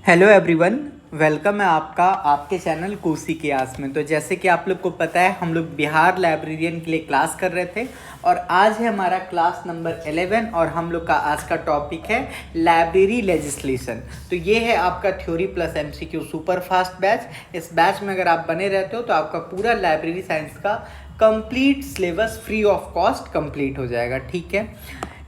Hello everyone, welcome है आपका आपके चैनल कोसी के आस में। तो जैसे कि आप लोग को पता है, हम लोग बिहार लाइब्रेरियन के लिए क्लास कर रहे थे और आज है हमारा क्लास नंबर 11 और हम लोग का आज का टॉपिक है लाइब्रेरी लेजिस्लेशन। तो ये है आपका theory plus MCQ super fast batch. इस बैच में अगर आप बने रहते हो तो आपका पूरा लाइब्रेरी साइंस का complete syllabus free of cost complete हो जाएगा। ठीक है,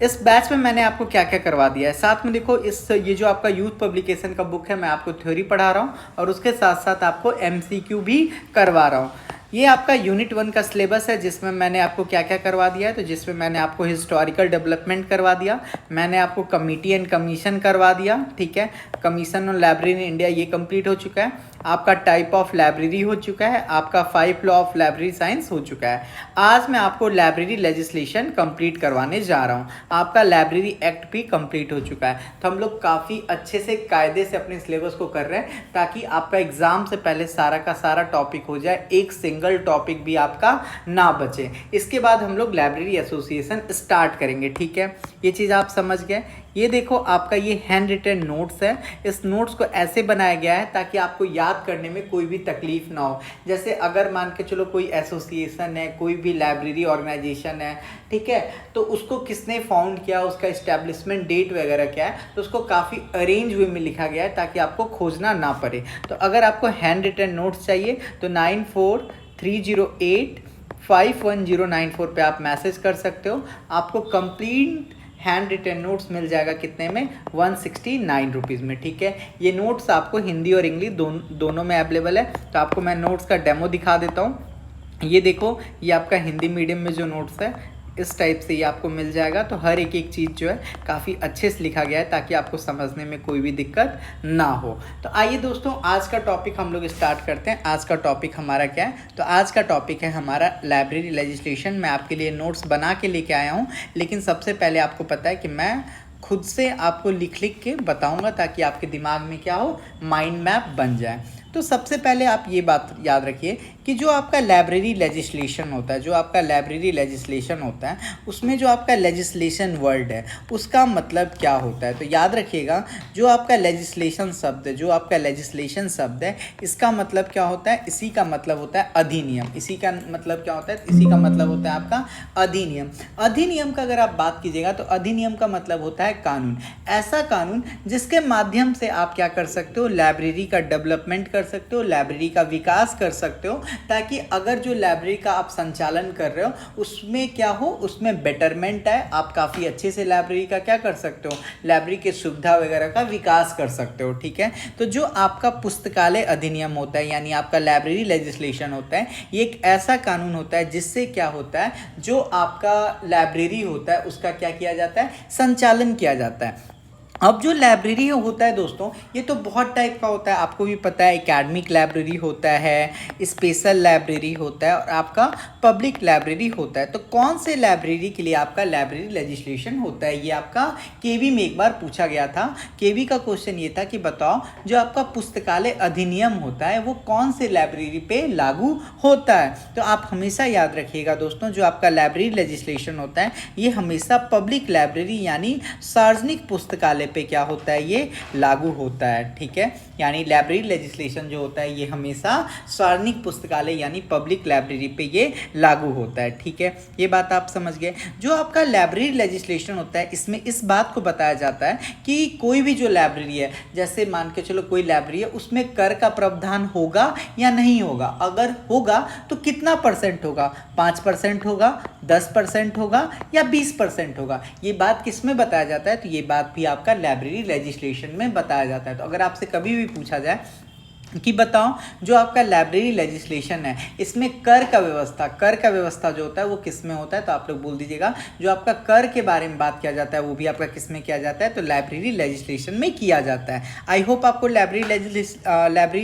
इस बैच में मैंने आपको क्या क्या करवा दिया है, साथ में देखो ये जो आपका यूथ पब्लिकेशन का बुक है, मैं आपको थ्योरी पढ़ा रहा हूँ और उसके साथ साथ आपको एमसीक्यू भी करवा रहा हूँ। ये आपका यूनिट 1 का सिलेबस है जिसमें मैंने आपको क्या क्या करवा दिया है। तो जिसमें मैंने आपको हिस्टोरिकल डेवलपमेंट करवा दिया, मैंने आपको कमिटी एंड कमीशन करवा दिया। ठीक है, commission on library in India ये कंप्लीट हो चुका है, आपका टाइप ऑफ लाइब्रेरी हो चुका है, आपका 5 लॉ ऑफ लाइब्रेरी साइंस हो चुका है। आज मैं आपको लाइब्रेरी लेजिस्लेशन कंप्लीट करवाने जा रहा हूँ। आपका लाइब्रेरी एक्ट भी कंप्लीट हो चुका है। तो हम लोग काफ़ी अच्छे से कायदे से अपने सिलेबस को कर रहे हैं ताकि आपका एग्जाम से पहले सारा का सारा टॉपिक हो जाए, एक सिंगल टॉपिक भी आपका ना बचे। इसके बाद हम लोग लाइब्रेरी एसोसिएशन स्टार्ट करेंगे। ठीक है, ये चीज़ आप समझ गए। ये देखो आपका ये हैंड रिटन नोट्स है। इस नोट्स को ऐसे बनाया गया है ताकि आपको याद करने में कोई भी तकलीफ ना हो। जैसे अगर मान के चलो कोई एसोसिएशन है, कोई भी लाइब्रेरी ऑर्गेनाइजेशन है, ठीक है, तो उसको किसने फाउंड किया, उसका इस्टेब्लिशमेंट डेट वगैरह क्या है, तो उसको काफ़ी अरेंज वे में लिखा गया है ताकि आपको खोजना ना पड़े। तो अगर आपको हैंड रिटन नोट्स चाहिए तो 9430851094 पे आप मैसेज कर सकते हो। आपको कंप्लीट हैंड रिटन नोट्स मिल जाएगा कितने में, 169 रुपीज़ में। ठीक है, ये नोट्स आपको हिंदी और इंग्लिश दोनों में अवेलेबल है। तो आपको मैं नोट्स का डेमो दिखा देता हूँ। ये देखो, ये आपका हिंदी मीडियम में जो नोट्स है इस टाइप से ये आपको मिल जाएगा। तो हर एक एक चीज़ जो है काफ़ी अच्छे से लिखा गया है ताकि आपको समझने में कोई भी दिक्कत ना हो। तो आइए दोस्तों, आज का टॉपिक हम लोग स्टार्ट करते हैं। आज का टॉपिक हमारा क्या है, तो आज का टॉपिक है हमारा लाइब्रेरी लेजिस्लेशन। मैं आपके लिए नोट्स बना के लेके आया हूँ, लेकिन सबसे पहले आपको पता है कि मैं खुद से आपको लिख लिख के बताऊँगा ताकि आपके दिमाग में क्या हो, माइंड मैप बन जाए। तो सबसे पहले आप ये बात याद रखिए कि जो आपका लाइब्रेरी लेजिस्लेशन होता है, जो आपका लाइब्रेरी लेजिस्लेशन होता है, उसमें जो आपका लेजिस्लेशन वर्ड है उसका मतलब क्या होता है। तो याद रखिएगा, जो आपका लेजिस्लेशन शब्द है, जो आपका लेजिस्लेशन शब्द है, इसका मतलब क्या होता है, इसी का मतलब होता है अधिनियम। इसी का मतलब क्या होता है, इसी का मतलब होता है आपका अधिनियम। अधिनियम का अगर आप बात कीजिएगा तो अधिनियम का मतलब होता है कानून। ऐसा कानून जिसके माध्यम से आप क्या कर सकते हो, लाइब्रेरी का डेवलपमेंट कर सकते हो, लाइब्रेरी का विकास कर सकते हो, ताकि अगर जो लाइब्रेरी का आप संचालन कर रहे हो उसमें क्या हो, उसमें बेटरमेंट है, आप काफ़ी अच्छे से लाइब्रेरी का क्या कर सकते हो, लाइब्रेरी के सुविधा वगैरह का विकास कर सकते हो। ठीक है, तो जो आपका पुस्तकालय अधिनियम होता है, यानी आपका लाइब्रेरी लेजिस्लेशन होता है, ये एक ऐसा कानून होता है जिससे क्या होता है, जो आपका लाइब्रेरी होता है उसका क्या किया जाता है, संचालन किया जाता है। अब जो लाइब्रेरी होता है दोस्तों, ये तो बहुत टाइप का होता है, आपको भी पता है। एकेडमिक लाइब्रेरी होता है, स्पेशल लाइब्रेरी होता है और आपका पब्लिक लाइब्रेरी होता है। तो कौन से लाइब्रेरी के लिए आपका लाइब्रेरी लेजिस्लेशन होता है, ये आपका केवी में एक बार पूछा गया था। केवी का क्वेश्चन ये था कि बताओ, जो आपका पुस्तकालय अधिनियम होता है वो कौन से लाइब्रेरी पे लागू होता है। तो आप हमेशा याद रखिएगा दोस्तों, जो आपका लाइब्रेरी लेजिस्लेशन होता है ये हमेशा पब्लिक लाइब्रेरी यानी सार्वजनिक पुस्तकालय पे क्या होता है, ये लागू होता है। ठीक है, यानी लाइब्रेरी लेजिस्लेशन जो होता है ये हमेशा सार्वजनिक पुस्तकालय यानी पब्लिक लाइब्रेरी पे ये लागू होता है। ठीक है, ये बात आप समझ गए। जो आपका लाइब्रेरी लेजिस्लेशन होता है इसमें इस बात को बताया जाता है कि कोई भी जो लाइब्रेरी है, जैसे मान के चलो कोई लाइब्रेरी है, उसमें कर का प्रावधान होगा या नहीं होगा। अगर होगा तो कितना परसेंट होगा, 5% होगा, 10% होगा या 20% होगा। ये बात किस में बताया जाता है, तो ये बात भी आपका लाइब्रेरी लेजिस्लेशन में बताया जाता है। तो अगर आपसे कभी भी पूछा जाए कि बताओ, जो आपका लाइब्रेरी लेजिस्लेशन है इसमें कर का व्यवस्था जो होता है वो किस में होता है, तो आप लोग बोल दीजिएगा जो आपका कर के बारे में बात किया जाता है वो भी आपका किस में किया जाता है, तो लाइब्रेरी लेजिस्लेशन में किया जाता है। आई होप आपको लाइब्रेरी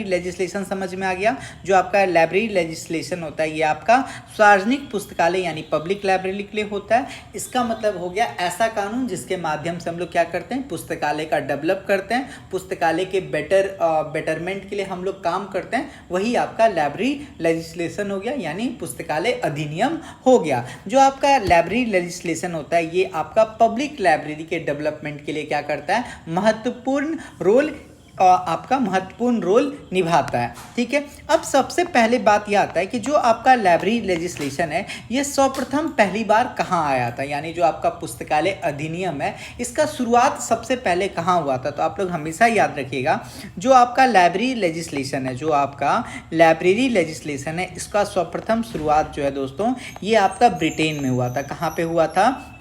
लेजिस्लेशन समझ में आ गया। जो आपका लाइब्रेरी लेजिस्लेशन होता है ये आपका सार्वजनिक पुस्तकालय यानी पब्लिक लाइब्रेरी के लिए होता है। इसका मतलब हो गया ऐसा कानून जिसके माध्यम से हम लोग क्या करते हैं, पुस्तकालय का डेवलप करते हैं, पुस्तकालय के बेटरमेंट के लिए हम लोग काम करते हैं, वही आपका लाइब्रेरी लेजिस्लेशन हो गया यानी पुस्तकालय अधिनियम हो गया। जो आपका लाइब्रेरी लेजिस्लेशन होता है ये आपका पब्लिक लाइब्रेरी के डेवलपमेंट के लिए क्या करता है, महत्वपूर्ण रोल आपका महत्वपूर्ण रोल निभाता है। ठीक है, अब सबसे पहले बात यह आता है कि जो आपका लाइब्रेरी लेजिस्लेशन है ये सर्वप्रथम पहली बार कहाँ आया था, यानी जो आपका पुस्तकालय अधिनियम है इसका शुरुआत सबसे पहले कहाँ हुआ था। तो आप लोग हमेशा याद रखिएगा जो आपका लाइब्रेरी लेजिस्लेशन है, जो आपका लाइब्रेरी लेजिस्लेशन है इसका सर्वप्रथम शुरुआत जो है दोस्तों ये आपका ब्रिटेन में हुआ था। कहाँ पे हुआ था?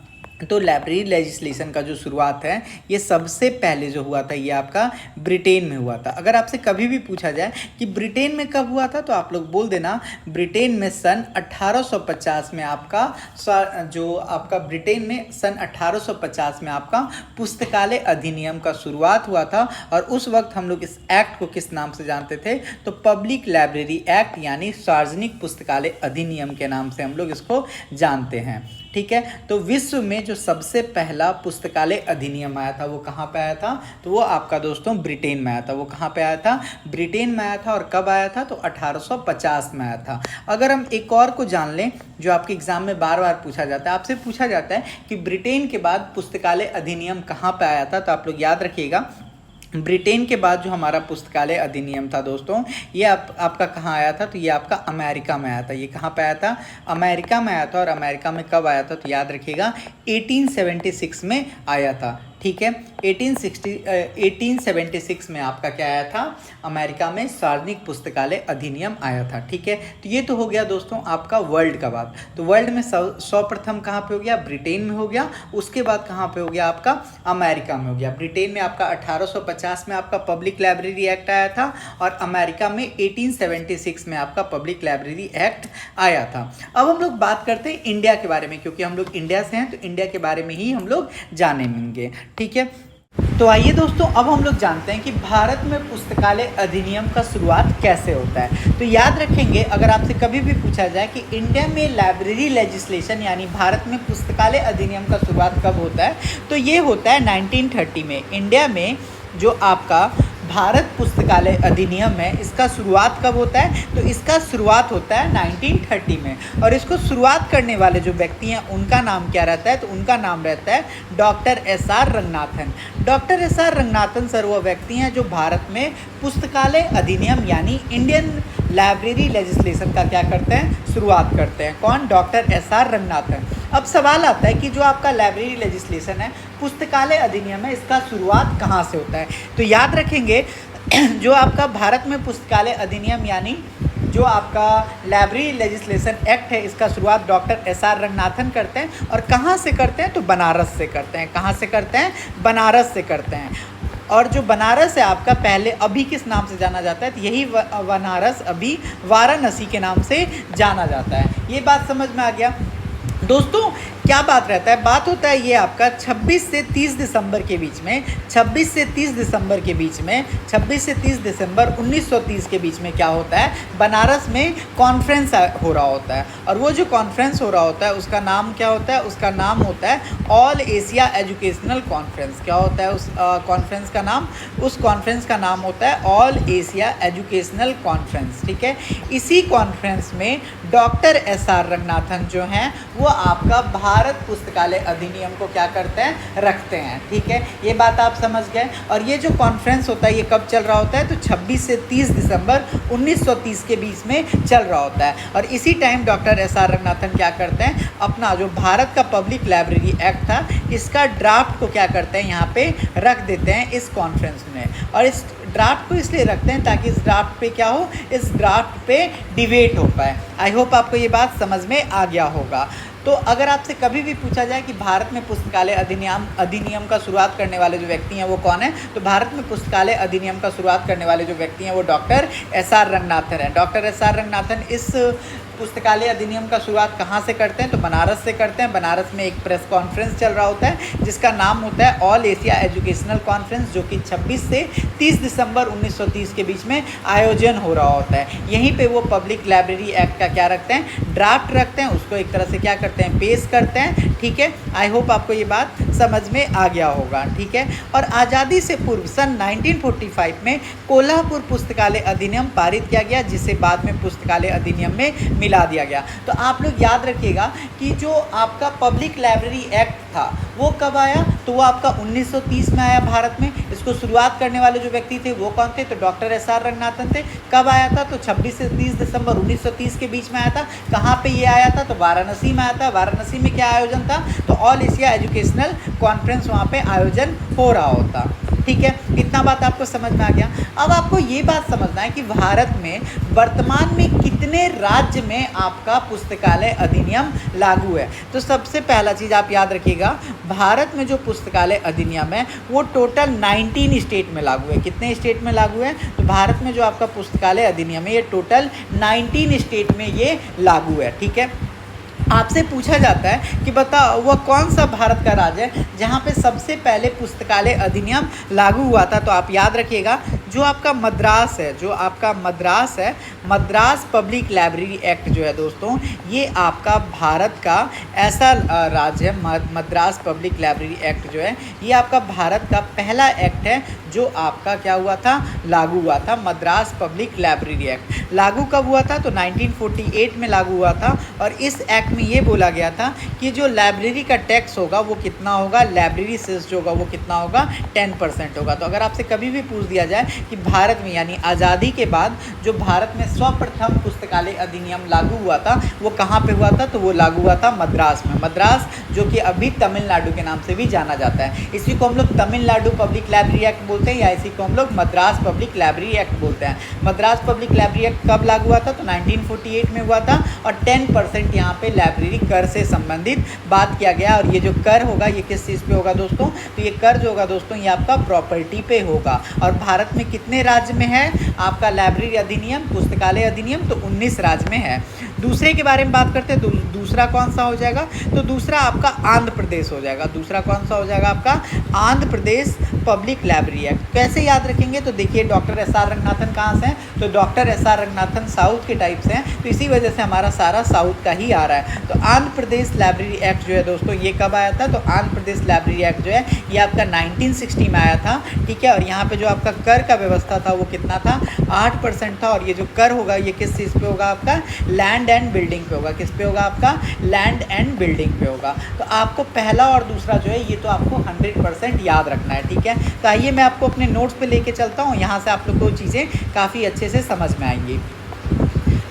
तो लाइब्रेरी लेजिस्लेशन का जो शुरुआत है ये सबसे पहले जो हुआ था ये आपका ब्रिटेन में हुआ था। अगर आपसे कभी भी पूछा जाए कि ब्रिटेन में कब हुआ था तो आप लोग बोल देना ब्रिटेन में सन 1850 में आपका जो आपका ब्रिटेन में सन 1850 में आपका पुस्तकालय अधिनियम का शुरुआत हुआ था। और उस वक्त हम लोग इस एक्ट को किस नाम से जानते थे? तो पब्लिक लाइब्रेरी एक्ट यानी सार्वजनिक पुस्तकालय अधिनियम के नाम से हम लोग इसको जानते हैं। ठीक है, तो विश्व में जो सबसे पहला पुस्तकालय अधिनियम आया था वो कहाँ पे आया था? तो वो आपका दोस्तों ब्रिटेन में आया था। वो कहाँ पे आया था? ब्रिटेन में आया था। और कब आया था? तो 1850 में आया था। अगर हम एक और को जान लें जो आपके एग्जाम में बार बार पूछा जाता है, आपसे पूछा जाता है कि ब्रिटेन के बाद पुस्तकालय अधिनियम कहाँ पे आया था, तो आप लोग याद रखिएगा ब्रिटेन के बाद जो हमारा पुस्तकालय अधिनियम था दोस्तों ये आपका कहाँ आया था? तो ये आपका अमेरिका में आया था। ये कहाँ पे आया था? अमेरिका में आया था। और अमेरिका में कब आया था? तो याद रखिएगा 1876 में आया था। ठीक है, 1876 में आपका क्या आया था? अमेरिका में सार्वजनिक पुस्तकालय अधिनियम आया था। ठीक है, तो ये तो हो गया दोस्तों आपका वर्ल्ड का बात। तो वर्ल्ड में सर्वप्रथम कहाँ पे हो गया? ब्रिटेन में हो गया। उसके बाद कहाँ पे हो गया? आपका अमेरिका में हो गया। ब्रिटेन में आपका 1850 में आपका पब्लिक लाइब्रेरी एक्ट आया था और अमेरिका में 1876 में आपका पब्लिक लाइब्रेरी एक्ट आया था। अब हम लोग बात करते हैं इंडिया के बारे में, क्योंकि हम लोग इंडिया से हैं तो इंडिया के बारे में ही हम लोग जानेंगे। ठीक है, तो आइए दोस्तों अब हम लोग जानते हैं कि भारत में पुस्तकालय अधिनियम का शुरुआत कैसे होता है। तो याद रखेंगे अगर आपसे कभी भी पूछा जाए कि इंडिया में लाइब्रेरी लेजिस्लेशन यानी भारत में पुस्तकालय अधिनियम का शुरुआत कब होता है, तो ये होता है 1930 में। इंडिया में जो आपका भारत पुस्तकालय अधिनियम है इसका शुरुआत कब होता है? तो इसका शुरुआत होता है 1930 में। और इसको शुरुआत करने वाले जो व्यक्ति हैं उनका नाम क्या रहता है? तो उनका नाम रहता है doctor SR. Ranganathan. Doctor SR. Ranganathan sir वो व्यक्ति हैं जो भारत में पुस्तकालय अधिनियम यानी इंडियन लाइब्रेरी लेजिस्लेशन का क्या करते हैं? शुरुआत करते हैं। कौन? Doctor SR. रंगनाथन। अब सवाल आता है कि जो आपका लाइब्रेरी लेजिस्लेशन है पुस्तकालय अधिनियम है इसका शुरुआत कहाँ से होता है? तो याद रखेंगे जो आपका भारत में पुस्तकालय अधिनियम यानी जो आपका लाइब्रेरी लेजिस्लेशन एक्ट है इसका शुरुआत डॉक्टर एस.आर. रंगनाथन करते हैं। और कहाँ से करते हैं? तो बनारस से करते हैं। कहाँ से करते हैं? बनारस से करते हैं। और जो बनारस है आपका पहले अभी किस नाम से जाना जाता है? तो यही बनारस अभी वाराणसी के नाम से जाना जाता है। ये बात समझ में आ गया दोस्तों। क्या बात रहता है? बात होता है ये आपका 26 से 30 दिसंबर के बीच में 26 से 30 दिसंबर 1930 के बीच में क्या होता है? बनारस में कॉन्फ्रेंस हो रहा होता है। और वो जो कॉन्फ्रेंस हो रहा होता है उसका नाम क्या होता है? उसका नाम होता है ऑल एशिया एजुकेशनल कॉन्फ्रेंस। क्या होता है उस कॉन्फ्रेंस का नाम? उस कॉन्फ्रेंस का नाम होता है ऑल एशिया एजुकेशनल कॉन्फ्रेंस। ठीक है, इसी कॉन्फ्रेंस में डॉक्टर एस.आर. रंगनाथन जो हैं वो आपका भारत पुस्तकालय अधिनियम को क्या करते हैं? रखते हैं। ठीक है, ये बात आप समझ गए। और ये जो कॉन्फ्रेंस होता है ये कब चल रहा होता है? तो 26 से 30 दिसंबर 1930 के बीच में चल रहा होता है। और इसी टाइम डॉक्टर एस.आर. रंगनाथन क्या करते हैं? अपना जो भारत का पब्लिक लाइब्रेरी एक्ट था इसका ड्राफ्ट को क्या करते हैं? यहाँ पे रख देते हैं इस कॉन्फ्रेंस में। और इस ड्राफ्ट को इसलिए रखते हैं ताकि इस ड्राफ्ट पे क्या हो? इस ड्राफ्ट पे डिबेट हो पाए। आई होप आपको ये बात समझ में आ गया होगा। तो अगर आपसे कभी भी पूछा जाए कि भारत में पुस्तकालय अधिनियम का शुरुआत करने वाले जो व्यक्ति हैं वो कौन है, तो भारत में पुस्तकालय अधिनियम का शुरुआत करने वाले जो व्यक्ति हैं वो डॉक्टर एस.आर. रंगनाथन है। Doctor SR. रंगनाथन इस पुस्तकालय अधिनियम का शुरुआत कहाँ से करते हैं? तो बनारस से करते हैं। बनारस में एक प्रेस कॉन्फ्रेंस चल रहा होता है जिसका नाम होता है ऑल एशिया एजुकेशनल कॉन्फ्रेंस, जो कि 26 से 30 दिसंबर 1930 के बीच में आयोजन हो रहा होता है। यहीं पे वो पब्लिक लाइब्रेरी एक्ट का क्या रखते हैं? ड्राफ्ट रखते हैं। उसको एक तरह से क्या करते हैं? पेश करते हैं। ठीक है, आई होप आपको ये बात समझ में आ गया होगा। ठीक है, और आज़ादी से पूर्व सन 1945 में कोल्हापुर पुस्तकालय अधिनियम पारित किया गया जिसे बाद में पुस्तकालय अधिनियम में मिला दिया गया। तो आप लोग याद रखिएगा कि जो आपका पब्लिक लाइब्रेरी एक्ट था वो कब आया? तो वो आपका 1930 में आया भारत में। इसको शुरुआत करने वाले जो व्यक्ति थे वो कौन थे, तो डॉक्टर एस.आर. रंगनाथन थे। कब आया था, तो 26 से 30 दिसंबर 1930 के बीच में आया था। कहाँ पे ये आया था, तो वाराणसी में आया था। वाराणसी में क्या आयोजन था, तो ऑल एशिया एजुकेशनल कॉन्फ्रेंस वहाँ पे आयोजन हो रहा होता। ठीक है, इतना बात आपको समझ में आ गया। अब आपको ये बात समझना है कि भारत में वर्तमान में कितने राज्य में आपका पुस्तकालय अधिनियम लागू है। तो सबसे पहला चीज़ आप याद रखिएगा, भारत में जो पुस्तकालय अधिनियम है वो टोटल 19 स्टेट में लागू है। कितने स्टेट में लागू है, तो भारत में जो आपका पुस्तकालय अधिनियम है ये टोटल 19 स्टेट में ये लागू है। ठीक है, आपसे पूछा जाता है कि बताओ वह कौन सा भारत का राज्य है जहाँ पे सबसे पहले पुस्तकालय अधिनियम लागू हुआ था। तो आप याद रखिएगा, जो आपका मद्रास है, जो आपका मद्रास है, मद्रास पब्लिक लाइब्रेरी एक्ट जो है दोस्तों, ये आपका भारत का ऐसा राज्य है। मद्रास पब्लिक लाइब्रेरी एक्ट जो है ये आपका भारत का पहला एक्ट है जो आपका क्या हुआ था, लागू हुआ था। मद्रास पब्लिक लाइब्रेरी एक्ट लागू कब हुआ था, तो 1948 में लागू हुआ था। और इस एक्ट में ये बोला गया था कि जो लाइब्रेरी का टैक्स होगा वो कितना होगा, लाइब्रेरी सेस जो होगा वो कितना होगा, 10% होगा। तो अगर आपसे कभी भी पूछ दिया जाए कि भारत में यानी आज़ादी के बाद जो भारत में सर्वप्रथम पुस्तकालय अधिनियम लागू हुआ था वो कहाँ पे हुआ था, तो वो लागू हुआ था मद्रास में। मद्रास जो कि अभी तमिलनाडु के नाम से भी जाना जाता है। इसी को हम लोग तमिलनाडु पब्लिक लाइब्रेरी एक्ट बोलते हैं या इसी को हम लोग मद्रास पब्लिक लाइब्रेरी एक्ट बोलते हैं। मद्रास पब्लिक लाइब्रेरी एक्ट कब लागू हुआ था, तो 1948 में हुआ था। और 10% यहाँ पे लाइब्रेरी कर से संबंधित बात किया गया। और ये जो कर होगा ये किस चीज़ पे होगा दोस्तों, तो ये कर जो होगा दोस्तों ये आपका प्रॉपर्टी पे होगा। और भारत में कितने राज्य में है आपका लाइब्रेरी अधिनियम, पुस्तकालय अधिनियम, तो 19 राज्य में है। दूसरे के बारे में बात करते हैं, दूसरा कौन सा हो जाएगा, तो दूसरा आपका आंध्र प्रदेश हो जाएगा। दूसरा कौन सा हो जाएगा आपका, Andhra Pradesh public library act. कैसे याद रखेंगे, तो देखिए डॉक्टर एस.आर. रंगनाथन कहाँ से हैं, तो डॉक्टर एस.आर. रंगनाथन साउथ के टाइप से हैं, तो इसी वजह से हमारा सारा साउथ का ही आ रहा है। तो आंध्र प्रदेश लाइब्रेरी एक्ट जो है दोस्तों ये कब आया था, तो आंध्र प्रदेश लाइब्रेरी एक्ट जो है ये आपका 1960 में आया था। ठीक है, और यहाँ पे जो आपका कर का व्यवस्था था वो कितना था, 8% था। और ये जो कर होगा ये किस चीज़ पे होगा, आपका लैंड एंड बिल्डिंग पे होगा। किस पे होगा, आपका लैंड एंड बिल्डिंग पे होगा। तो आपको पहला और दूसरा जो है ये तो आपको 100% याद रखना है। ठीक है, तो आइए मैं आपको अपने नोट्स पे लेके चलता हूँ, यहाँ से आप लोग को चीज़ें काफ़ी अच्छे से समझ में आएंगी।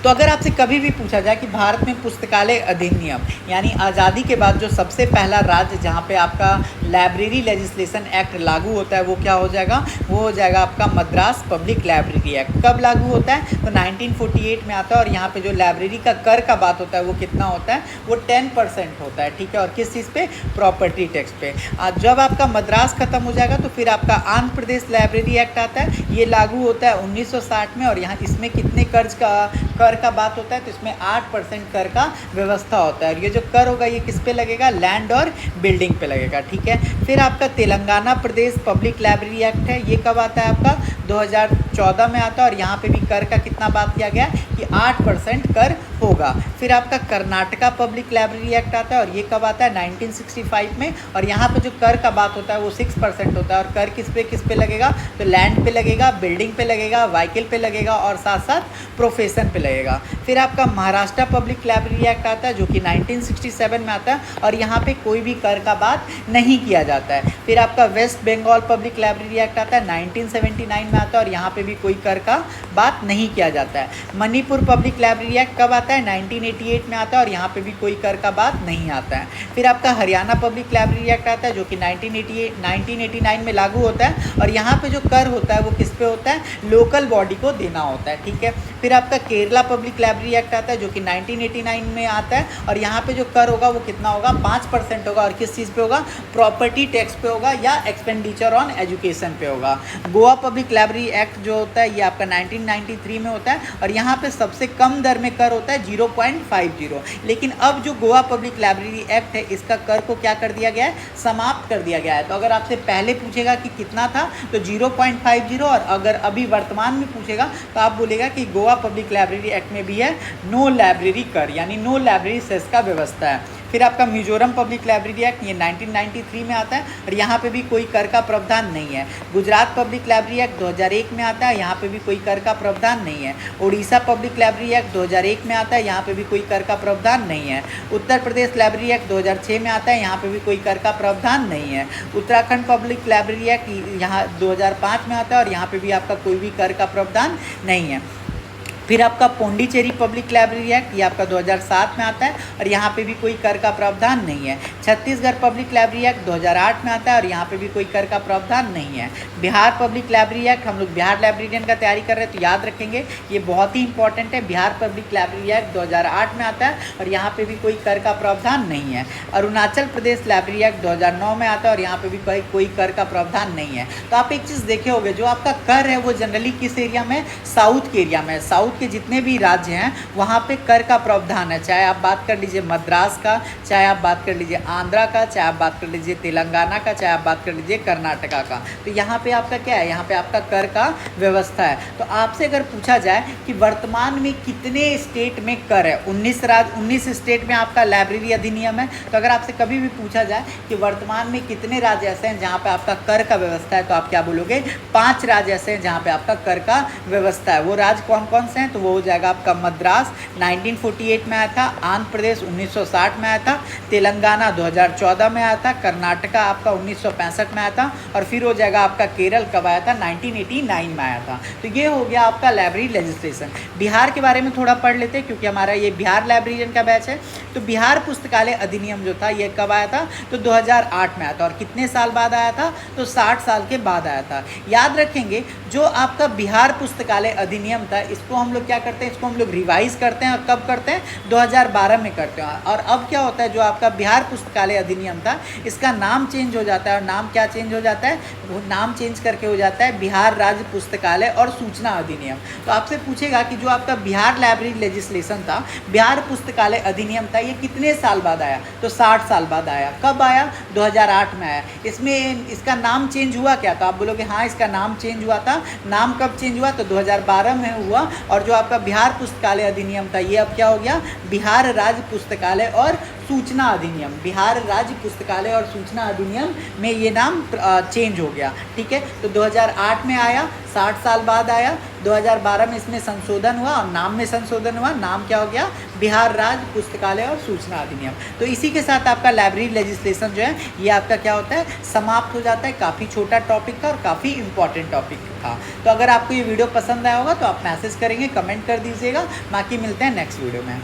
तो अगर आपसे कभी भी पूछा जाए कि भारत में पुस्तकालय अधिनियम यानी आज़ादी के बाद जो सबसे पहला राज्य जहाँ पे आपका लाइब्रेरी लेजिस्लेशन एक्ट लागू होता है वो क्या हो जाएगा, वो हो जाएगा आपका मद्रास पब्लिक लाइब्रेरी एक्ट। कब लागू होता है, तो 1948 में आता है। और यहाँ पे जो लाइब्रेरी का कर का बात होता है वो कितना होता है, वो 10% होता है। ठीक है, और किस चीज़ पे, प्रॉपर्टी टैक्स पे। जब आपका मद्रास खत्म हो जाएगा तो फिर आपका आंध्र प्रदेश लाइब्रेरी एक्ट आता है, ये लागू होता है 1960 में। और यहाँ इसमें कितने कर का बात होता है, तो इसमें 8% कर का व्यवस्था होता है। और ये जो कर होगा ये किस पे लगेगा, लैंड और बिल्डिंग पे लगेगा। ठीक है, फिर आपका तेलंगाना प्रदेश पब्लिक लाइब्रेरी एक्ट है, ये कब आता है आपका 2014 में आता है। और यहाँ पे भी कर का कितना बात किया गया कि 8% कर होगा। फिर आपका कर्नाटका पब्लिक लाइब्रेरी एक्ट आता है और ये कब आता है 1965 में। और यहाँ पे जो कर का बात होता है वो 6% होता है। और कर किस पे लगेगा, तो लैंड पे लगेगा, बिल्डिंग पे लगेगा, व्हीकल पे लगेगा और साथ साथ प्रोफेशन पे लगेगा। फिर आपका महाराष्ट्र पब्लिक लाइब्रेरी एक्ट आता है जो कि 1967 में आता है और यहाँ पे कोई भी कर का बात नहीं किया जाता है। फिर आपका West Bengal public library act आता है 1979 में आता है और यहाँ पे भी कोई कर का बात नहीं किया जाता है। मणिपुर पब्लिक लाइब्रेरी एक्ट कब आता है, 1988 में आता है और यहाँ पे भी कोई कर का बात नहीं आता है। फिर आपका हरियाणा पब्लिक लाइब्रेरी एक्ट आता है जो कि 1989 में लागू होता है और यहाँ पे जो कर होता है वो किस पे होता है, लोकल बॉडी को देना होता है। ठीक है, फिर आपका केरला पब्लिक लाइब्रेरी एक्ट आता है जो कि 1989 में आता है और यहाँ पे जो कर होगा वो कितना होगा, 5% होगा। और किस चीज़ पे होगा, प्रॉपर्टी टैक्स पे होगा या एक्सपेंडिचर ऑन एजुकेशन पे होगा। गोवा पब्लिक लाइब्रेरी एक्ट जो होता है ये आपका 1993 में होता है और यहाँ पे सबसे कम दर में कर होता है 0.50। लेकिन अब जो गोवा पब्लिक लाइब्रेरी एक्ट है इसका कर को क्या कर दिया गया है, समाप्त कर दिया गया है। तो अगर आपसे पहले पूछेगा कि कितना था तो 0.50 और अगर अभी वर्तमान में पूछेगा तो आप बोलेगा कि गोवा पब्लिक लाइब्रेरी एक्ट में भी है नो लाइब्रेरी कर यानी नो लाइब्रेरी सेस का व्यवस्था है। फिर आपका मिजोरम पब्लिक लाइब्रेरी एक्ट, ये 1993 में आता है और यहाँ पे भी कोई कर का प्रावधान नहीं है। गुजरात पब्लिक लाइब्रेरी एक्ट 2001 में आता है, यहाँ पे भी कोई कर का प्रावधान नहीं है। उड़ीसा पब्लिक लाइब्रेरी एक्ट 2001 में आता है, यहाँ पे भी कोई कर का प्रावधान नहीं है। उत्तर प्रदेश लाइब्रेरी एक्ट 2006 में आता है, यहाँ पे भी कोई कर का प्रावधान नहीं है। उत्तराखंड पब्लिक लाइब्रेरी एक्ट यहाँ 2005 में आता है और यहाँ पे भी आपका कोई भी कर का प्रावधान नहीं है। फिर आपका पौंडीचेरी पब्लिक लाइब्रेरी एक्ट, ये आपका 2007 में आता है और यहाँ पे भी कोई कर का प्रावधान नहीं है। छत्तीसगढ़ पब्लिक लाइब्रेरी एक्ट 2008 में आता है और यहाँ पे भी कोई कर का प्रावधान नहीं है। बिहार पब्लिक लाइब्रेरी एक्ट, हम लोग बिहार लाइब्रेरियन का तैयारी कर रहे हैं तो याद रखेंगे ये बहुत ही इंपॉर्टेंट है। बिहार पब्लिक लाइब्रेरी एक्ट 2008 में आता है और यहाँ पर भी कोई कर का प्रावधान नहीं है। अरुणाचल प्रदेश लाइब्रेरी एक्ट 2009 में आता है और यहाँ पर भी कोई कर का प्रावधान नहीं है। तो आप एक चीज़ देखे होंगे, जो आपका कर है वो जनरली किस एरिया में, साउथ के एरिया में। साउथ के जितने भी राज्य हैं वहाँ पे कर का प्रावधान है, चाहे आप बात कर लीजिए मद्रास का, चाहे आप बात कर लीजिए आंध्रा का, चाहे आप बात कर लीजिए तेलंगाना का, चाहे आप बात कर लीजिए कर्नाटका का। तो यहाँ पे आपका क्या है, यहाँ पे आपका कर का व्यवस्था है। तो आपसे अगर पूछा जाए कि वर्तमान में कितने स्टेट में कर है, 19 स्टेट में आपका लाइब्रेरी अधिनियम है। तो अगर आपसे कभी भी पूछा जाए कि वर्तमान में कितने राज्य ऐसे हैं जहाँ पे आपका कर का व्यवस्था है, तो आप क्या बोलोगे, 5 राज्य ऐसे हैं जहाँ पे आपका कर का व्यवस्था है। वो राज्य कौन कौन से हैं, तो वो हो जाएगा आपका मद्रास 1948 में आया था, आंध्र प्रदेश 1960 में आया था, तेलंगाना 2014 में आया था, कर्नाटका आपका 1965 में आया था और फिर हो जाएगा आपका केरल कब आया था, 1989 में आया था। तो ये हो गया आपका लाइब्रेरी लेजिस्लेशन। बिहार के बारे में थोड़ा पढ़ लेते हैं क्योंकि हमारा ये बिहार लाइब्रेरियन का बैच है। तो बिहार पुस्तकालय अधिनियम जो था ये कब आया था, तो 2008 में आया था और कितने साल बाद आया था, तो 60 साल के बाद आया था। याद रखेंगे जो आपका बिहार पुस्तकालय अधिनियम था इसको हम लोग क्या करते हैं, इसको हम लोग रिवाइज करते हैं और कब करते हैं, 2012 में करते हैं। और अब क्या होता है, जो आपका बिहार पुस्तकालय अधिनियम था इसका नाम चेंज हो जाता है। और नाम क्या चेंज हो जाता है, वो नाम चेंज करके हो जाता है बिहार राज्य पुस्तकालय और सूचना अधिनियम। तो आपसे पूछेगा कि जो आपका बिहार लाइब्रेरी लेजिस्लेशन था, बिहार पुस्तकालय अधिनियम था, ये कितने साल बाद आया, तो 60 साल बाद आया। कब आया, 2008 में आया। इसमें इसका नाम चेंज हुआ क्या, तो आप बोलोगे हाँ इसका नाम चेंज हुआ था। नाम कब चेंज हुआ, तो 2012 में हुआ। और जो आपका बिहार पुस्तकालय अधिनियम था ये अब क्या हो गया, बिहार राज्य पुस्तकालय और सूचना अधिनियम। बिहार राज्य पुस्तकालय और सूचना अधिनियम में ये नाम चेंज हो गया। ठीक है, तो 2008 में आया, 60 साल बाद आया, 2012 में इसमें संशोधन हुआ और नाम में संशोधन हुआ। नाम क्या हो गया, बिहार राज्य पुस्तकालय और सूचना अधिनियम। तो इसी के साथ आपका लाइब्रेरी लेजिस्लेशन जो है ये आपका क्या होता है, समाप्त हो जाता है। काफ़ी छोटा टॉपिक था और काफ़ी इंपॉर्टेंट टॉपिक था। तो अगर आपको ये वीडियो पसंद आया होगा तो आप मैसेज करेंगे, कमेंट कर दीजिएगा। बाकी मिलते हैं नेक्स्ट वीडियो में।